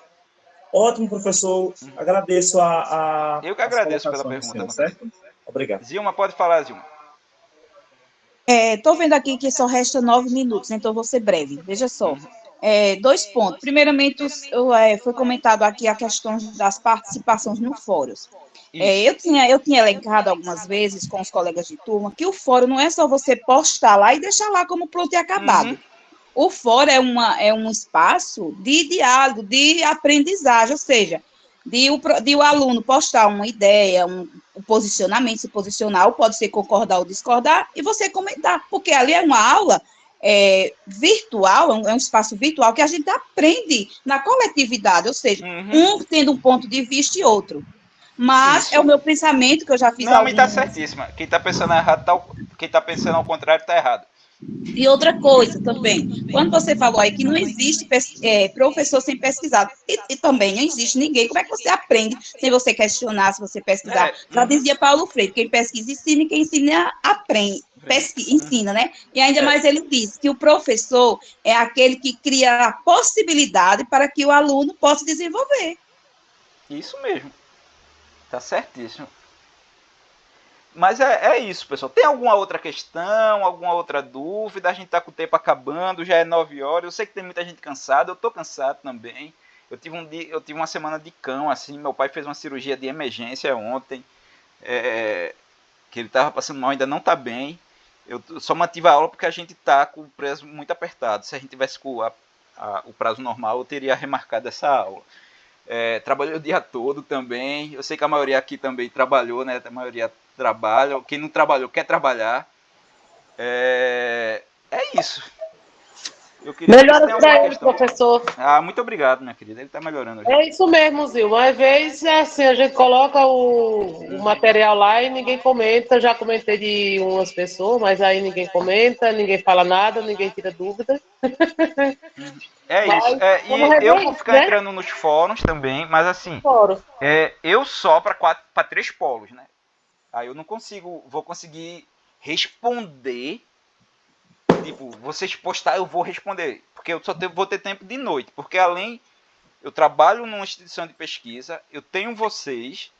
F: Ótimo, professor. Agradeço
A: Eu que agradeço pela pergunta.
F: Senhor, certo? Obrigado.
A: Zilma, pode falar, Zilma.
G: Estou vendo aqui que só resta 9 minutos, então vou ser breve. Veja só. dois pontos. Primeiramente, foi comentado aqui a questão das participações no fórum. Eu tinha elencado algumas vezes com os colegas de turma que o fórum não é só você postar lá e deixar lá como pronto e acabado.
A: Uhum.
G: O fórum é um espaço de diálogo, de aprendizagem, ou seja, de o aluno postar uma ideia, um posicionamento, se posicionar, ou pode ser concordar ou discordar, e você comentar, porque ali é uma aula virtual, é um espaço virtual que a gente aprende na coletividade, ou seja, um tendo um ponto de vista e outro. Mas é o meu pensamento, que eu já fiz
A: Não, mas tá certíssima. Quem tá pensando errado, quem tá pensando ao contrário tá errado.
G: E outra coisa também, quando você falou aí que não existe professor sem pesquisar, e também não existe ninguém, como é que você aprende sem você questionar, se você pesquisar? Já dizia Paulo Freire, quem pesquisa ensina e quem ensina aprende, ensina, né? E ainda mais ele diz que o professor é aquele que cria a possibilidade para que o aluno possa desenvolver.
A: Isso mesmo. Tá certíssimo. Mas é isso, pessoal. Tem alguma outra questão, alguma outra dúvida? A gente tá com o tempo acabando, já é 9 horas. Eu sei que tem muita gente cansada, eu tô cansado também. Eu tive uma semana de cão, assim. Meu pai fez uma cirurgia de emergência ontem, que ele tava passando mal, ainda não tá bem. Eu só mantive a aula porque a gente tá com o prazo muito apertado. Se a gente tivesse com o prazo normal, eu teria remarcado essa aula. Trabalhei o dia todo também. Eu sei que a maioria aqui também trabalhou, né? A maioria trabalha. Quem não trabalhou quer trabalhar. É isso. Eu queria
C: Melhora para ele, professor.
A: Muito obrigado, minha querida. Ele está melhorando.
C: É isso mesmo, Zilma. Às vezes assim, a gente coloca o material lá e ninguém comenta. Já comentei de umas pessoas, mas aí ninguém comenta, ninguém fala nada, ninguém tira dúvida.
A: Isso. E eu vou ficar entrando nos fóruns também, mas assim, eu só para 3 polos, né? Aí eu não vou conseguir responder. Tipo, vocês postar, eu vou responder. Porque eu só vou ter tempo de noite. Porque eu trabalho numa instituição de pesquisa, eu tenho vocês,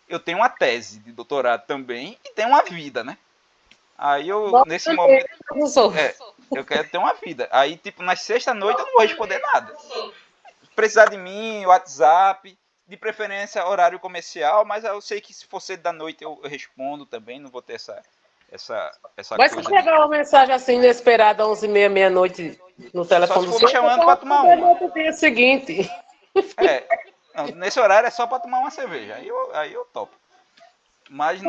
A: eu tenho uma tese de doutorado também, e tenho uma vida, né? Aí nesse momento, eu quero ter uma vida. Aí, tipo, na sexta-noite eu não vou responder nada. Se precisar de mim, WhatsApp, de preferência horário comercial, mas eu sei que se for cedo da noite eu respondo também, não vou ter essa
C: mas
A: coisa.
C: Se chegar uma mensagem assim inesperada, 11h30, meia-noite, no telefone
A: do senhor, chamando para tomar uma.
C: No dia seguinte.
A: Não, nesse horário é só para tomar uma cerveja. Aí eu topo. Mas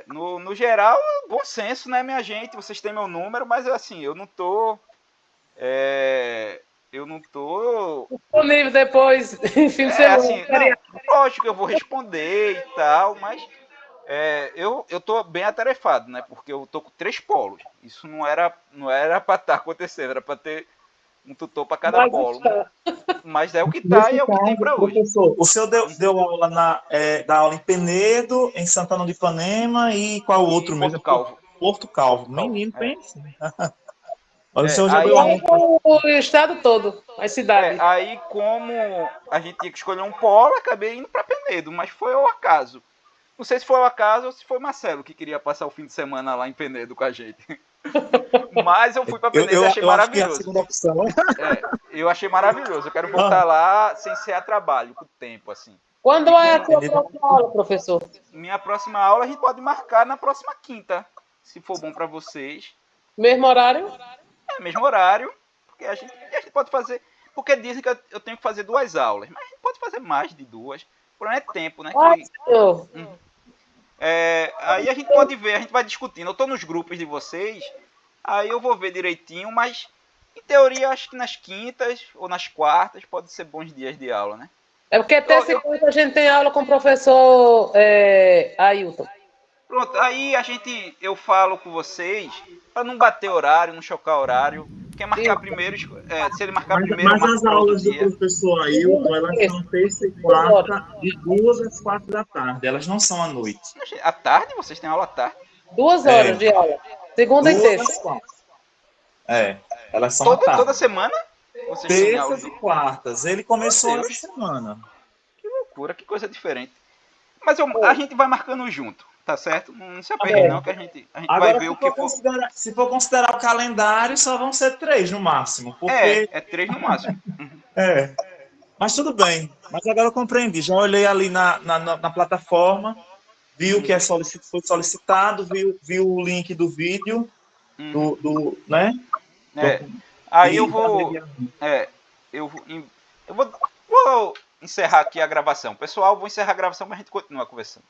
A: no geral, bom senso, né, minha gente? Vocês têm meu número, mas assim, eu não tô
C: disponível depois, fim de semana.
A: Assim, lógico que eu vou responder e tal, mas eu tô bem atarefado, né? Porque eu tô com 3 polos. Isso não era para estar acontecendo, era para ter um tutor para cada polo. Mas é o que tá e é o que tem para hoje.
F: Professor, o senhor deu aula da aula em Penedo, em Santana do Ipanema e qual outro mesmo? Porto Calvo. Menino, pense. O senhor já deu aula.
C: O estado todo, a cidade.
A: Aí, como a gente tinha que escolher um polo, acabei indo para Penedo, mas foi ao acaso. Não sei se foi ao acaso ou se foi Marcelo que queria passar o fim de semana lá em Penedo com a gente. Mas eu fui para Penedo e achei maravilhoso. Eu achei maravilhoso. Eu quero voltar lá sem ser a trabalho, com o tempo, assim.
C: Quando é a sua próxima aula, professor?
A: Minha próxima aula a gente pode marcar na próxima quinta, se for bom para vocês.
C: Mesmo horário?
A: Mesmo horário. Porque a gente pode fazer... Porque dizem que eu tenho que fazer 2 aulas. Mas a gente pode fazer mais de 2. O problema é tempo, né? Aí a gente pode ver, a gente vai discutindo. Eu estou nos grupos de vocês, aí eu vou ver direitinho, mas em teoria acho que nas quintas ou nas quartas pode ser bons dias de aula, né?
C: É porque até segunda a gente tem aula com o professor Ailton.
A: Pronto, aí eu falo com vocês, para não bater horário, não chocar horário. Quem marcar primeiro, se ele marcar primeiro...
F: Mas as aulas do professor Ailton, elas são terça e quarta, de 2 às 4 da tarde. Elas não são à noite.
A: À tarde? Vocês têm aula à tarde?
C: 2 horas de aula. Segunda e terça.
F: Elas são à tarde.
A: Toda semana?
F: Terças e quartas. Ele começou essa semana.
A: Que loucura, que coisa diferente. Mas a gente vai marcando junto. Tá certo? Não se aperte não, que a gente
F: Agora,
A: vai ver o que for.
F: Se for considerar o calendário, só vão ser 3 no máximo. Porque...
A: É 3 no máximo.
F: É. Mas tudo bem. Mas agora eu compreendi. Já olhei ali na plataforma, vi o que foi solicitado, vi o link do vídeo, né?
A: Aí eu vou... eu vou encerrar aqui a gravação. Pessoal, vou encerrar a gravação, mas a gente continua conversando.